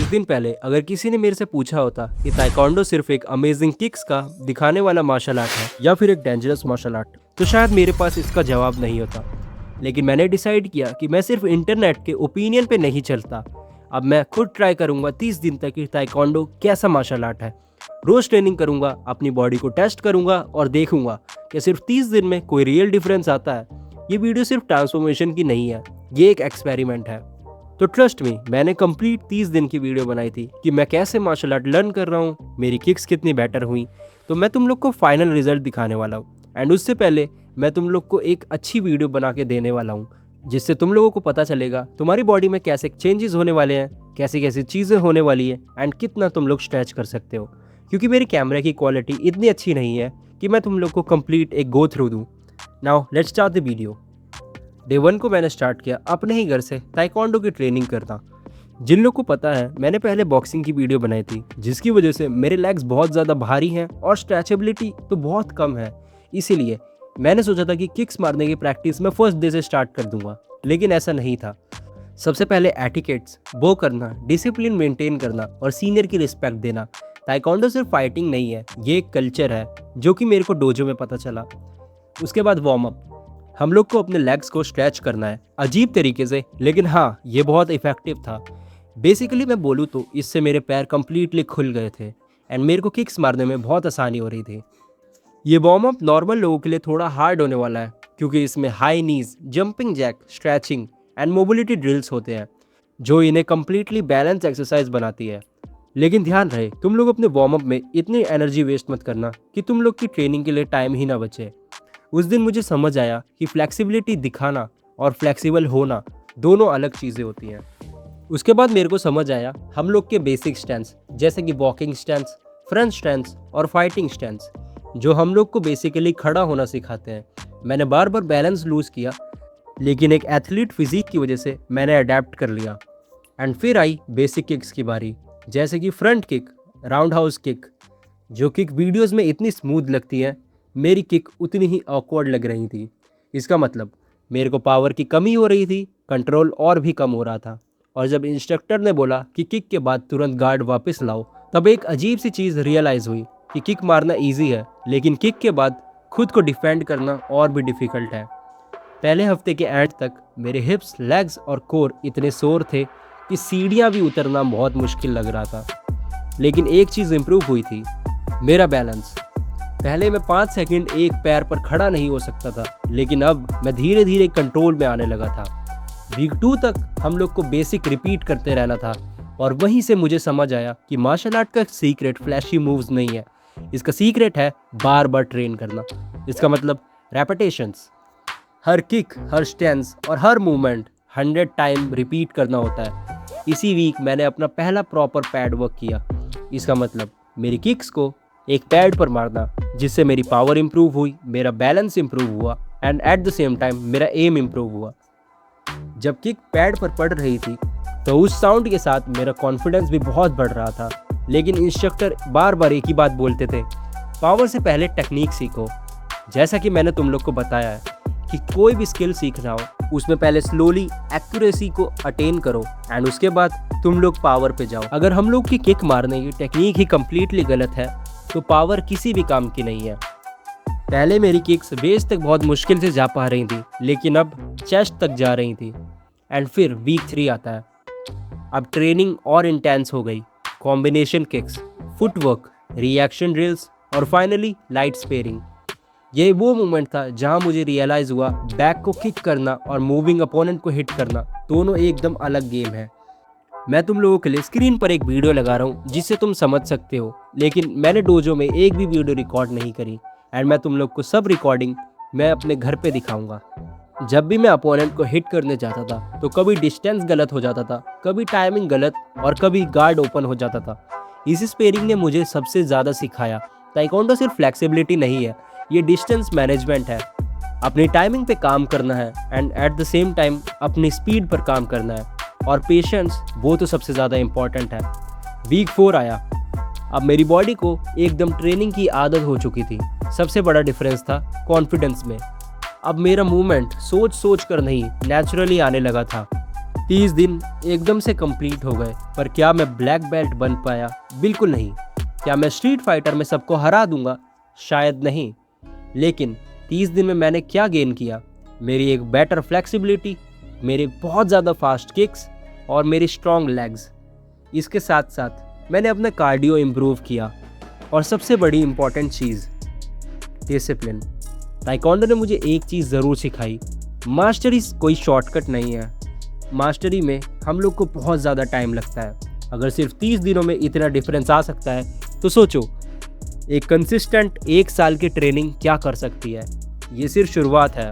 दिन पहले अगर किसी ने मेरे से पूछा होता कि ताइक्वांडो सिर्फ एक अमेजिंग किक्स का दिखाने वाला मार्शल आर्ट है या फिर एक डेंजरस मार्शल आर्ट, तो शायद मेरे पास इसका जवाब नहीं होता। लेकिन मैंने डिसाइड किया कि मैं सिर्फ इंटरनेट के ओपिनियन पे नहीं चलता। अब मैं खुद ट्राई करूंगा 30 दिन तक कि ताइक्वांडो कैसा मार्शल आर्ट है। रोज ट्रेनिंग करूंगा, अपनी बॉडी को टेस्ट करूंगा और देखूंगा कि सिर्फ 30 दिन में कोई रियल डिफरेंस आता है। ये वीडियो सिर्फ ट्रांसफॉर्मेशन की नहीं है, ये एक एक्सपेरिमेंट है। तो ट्रस्ट मी, मैंने कंप्लीट 30 दिन की वीडियो बनाई थी कि मैं कैसे मार्शल आर्ट लर्न कर रहा हूँ, मेरी किक्स कितनी बेटर हुई। तो मैं तुम लोग को फाइनल रिजल्ट दिखाने वाला हूँ। एंड उससे पहले मैं तुम लोग को एक अच्छी वीडियो बना के देने वाला हूँ, जिससे तुम लोगों को पता चलेगा तुम्हारी बॉडी में कैसे चेंजेस होने वाले हैं, कैसी कैसी चीज़ें होने वाली है एंड कितना तुम लोग स्ट्रेच कर सकते हो। क्योंकि मेरी कैमरे की क्वालिटी इतनी अच्छी नहीं है कि मैं तुम लोग को कंप्लीट एक गो थ्रू दूँ। Now let's start the video. Day 1 को मैंने स्टार्ट किया अपने ही घर से ताइक्वांडो की ट्रेनिंग करना। जिन लोग को पता है, मैंने पहले बॉक्सिंग की वीडियो बनाई थी, जिसकी वजह से मेरे लेग्स बहुत ज़्यादा भारी हैं और स्ट्रेचेबिलिटी तो बहुत कम है। इसीलिए मैंने सोचा था कि किक्स मारने की प्रैक्टिस मैं फर्स्ट डे से स्टार्ट कर दूंगा, लेकिन ऐसा नहीं था। सबसे पहले एटिकेट्स, बो करना, डिसिप्लिन मेंटेन करना और सीनियर की रिस्पेक्ट देना। ताइक्वांडो सिर्फ फाइटिंग नहीं है, ये एक कल्चर है, जो कि मेरे को डोजो में पता चला। उसके बाद वार्म अप, हम लोग को अपने लेग्स को स्ट्रेच करना है, अजीब तरीके से, लेकिन हाँ, ये बहुत इफेक्टिव था। बेसिकली मैं बोलूँ तो इससे मेरे पैर कंप्लीटली खुल गए थे एंड मेरे को किक्स मारने में बहुत आसानी हो रही थी। ये वार्म अप नॉर्मल लोगों के लिए थोड़ा हार्ड होने वाला है, क्योंकि इसमें high knees, jumping jack, stretching and mobility drills होते हैं, जो इन्हें कम्प्लीटली बैलेंस एक्सरसाइज बनाती है। लेकिन ध्यान रहे, तुम लोग अपने वार्म अप में इतनी एनर्जी वेस्ट मत करना कि तुम लोग की ट्रेनिंग के लिए टाइम ही ना बचे। उस दिन मुझे समझ आया कि फ्लेक्सिबिलिटी दिखाना और फ्लेक्सिबल होना दोनों अलग चीज़ें होती हैं। उसके बाद मेरे को समझ आया हम लोग के बेसिक स्टैंस, जैसे कि वॉकिंग स्टैंस, फ्रंट स्टैंस और फाइटिंग स्टैंस, जो हम लोग को बेसिकली खड़ा होना सिखाते हैं। मैंने बार बार बैलेंस लूज़ किया, लेकिन एक एथलीट फिजिक की वजह से मैंने अडेप्ट कर लिया। एंड फिर आई बेसिक किक्स की बारी, जैसे कि front kick, round house kick. जो किक वीडियोज़ में इतनी स्मूथ लगती है, मेरी किक उतनी ही ऑकवर्ड लग रही थी। इसका मतलब मेरे को पावर की कमी हो रही थी, कंट्रोल और भी कम हो रहा था। और जब इंस्ट्रक्टर ने बोला कि किक के बाद तुरंत गार्ड वापस लाओ, तब एक अजीब सी चीज़ रियलाइज़ हुई कि किक मारना ईजी है, लेकिन किक के बाद खुद को डिफेंड करना और भी डिफ़िकल्ट है। पहले हफ्ते के एंड तक मेरे हिप्स, लेग्स और कोर इतने सोर थे कि सीढ़ियाँ भी उतरना बहुत मुश्किल लग रहा था। लेकिन एक चीज़ इम्प्रूव हुई थी, मेरा बैलेंस। पहले मैं 5 सेकंड एक पैर पर खड़ा नहीं हो सकता था, लेकिन अब मैं धीरे धीरे कंट्रोल में आने लगा था। वीक 2 तक हम लोग को बेसिक रिपीट करते रहना था, और वहीं से मुझे समझ आया कि मार्शल आर्ट का सीक्रेट फ्लैशी मूव्स नहीं है, इसका सीक्रेट है बार बार ट्रेन करना। इसका मतलब रेपिटेशंस। हर किक, हर स्टैंस और हर मूवमेंट 100 टाइम रिपीट करना होता है। इसी वीक मैंने अपना पहला प्रॉपर पैड वर्क किया। इसका मतलब मेरी किक्स को एक पैड पर मारना, जिससे मेरी पावर इंप्रूव हुई, मेरा बैलेंस इंप्रूव हुआ and at the same time मेरा एम इंप्रूव हुआ। जब किक पैड पर पड़ रही थी तो उस साउंड के साथ मेरा कॉन्फिडेंस भी बहुत बढ़ रहा था। लेकिन इंस्ट्रक्टर बार बार एक ही बात बोलते थे, पावर से पहले टेक्निक सीखो। जैसा कि मैंने तुम लोग को बताया है कि कोई भी स्किल सीखना हो, उसमें पहले स्लोली एक्यूरेसी को अटेन करो एंड उसके बाद तुम लोग पावर पे जाओ। अगर हम लोग की किक मारने की टेक्निक ही कम्प्लीटली गलत है, तो पावर किसी भी काम की नहीं है। पहले मेरी किक्स बेस तक बहुत मुश्किल से जा पा रही थी, लेकिन अब चेस्ट तक जा रही थी। एंड फिर वीक 3 आता है। अब ट्रेनिंग और इंटेंस हो गई। Combination kicks, footwork, reaction drills और फाइनली लाइट स्पेयरिंग। ये वो मोमेंट था जहां मुझे रियलाइज़ हुआ बैक को किक करना और मूविंग अपोनेंट को हिट करना दोनों एकदम अलग गेम है। मैं तुम लोगों के लिए स्क्रीन पर एक वीडियो लगा रहा हूँ, जिससे तुम समझ सकते हो, लेकिन मैंने डोजो में एक भी वीडियो रिकॉर्ड नहीं करी एंड मैं तुम लोग को सब रिकॉर्डिंग मैं अपने घर पे दिखाऊंगा। जब भी मैं अपोनेंट को हिट करने जाता था तो कभी डिस्टेंस गलत हो जाता था, कभी टाइमिंग गलत और कभी गार्ड ओपन हो जाता था। इस स्पेयरिंग ने मुझे सबसे ज़्यादा सिखाया ताइक्वांडो सिर्फ फ्लेक्सिबिलिटी नहीं है, ये डिस्टेंस मैनेजमेंट है। अपनी टाइमिंग पे काम करना है and at the same time अपनी स्पीड पर काम करना है, और पेशेंस वो तो सबसे ज़्यादा इम्पॉर्टेंट है। वीक 4 आया। अब मेरी बॉडी को एकदम ट्रेनिंग की आदत हो चुकी थी। सबसे बड़ा डिफरेंस था कॉन्फिडेंस में। अब मेरा मूवमेंट सोच कर नहीं, नेचुरली आने लगा था। 30 दिन एकदम से कंप्लीट हो गए, पर क्या मैं ब्लैक बेल्ट बन पाया? बिल्कुल नहीं। क्या मैं स्ट्रीट फाइटर में सबको हरा दूंगा? शायद नहीं। लेकिन 30 दिन में मैंने क्या गेन किया? मेरी एक बेटर फ्लेक्सिबिलिटी, मेरे बहुत ज़्यादा फास्ट किक्स और मेरी स्ट्रॉन्ग लेग्स। इसके साथ साथ मैंने अपना कार्डियो इम्प्रूव किया और सबसे बड़ी इम्पॉर्टेंट चीज़, डिसिप्लिन। ताइक्वांडो ने मुझे एक चीज़ ज़रूर सिखाई, मास्टरी कोई शॉर्टकट नहीं है। मास्टरी में हम लोग को बहुत ज़्यादा टाइम लगता है। अगर सिर्फ 30 दिनों में इतना डिफरेंस आ सकता है तो सोचो एक कंसिस्टेंट 1 साल की ट्रेनिंग क्या कर सकती है। ये सिर्फ शुरुआत है।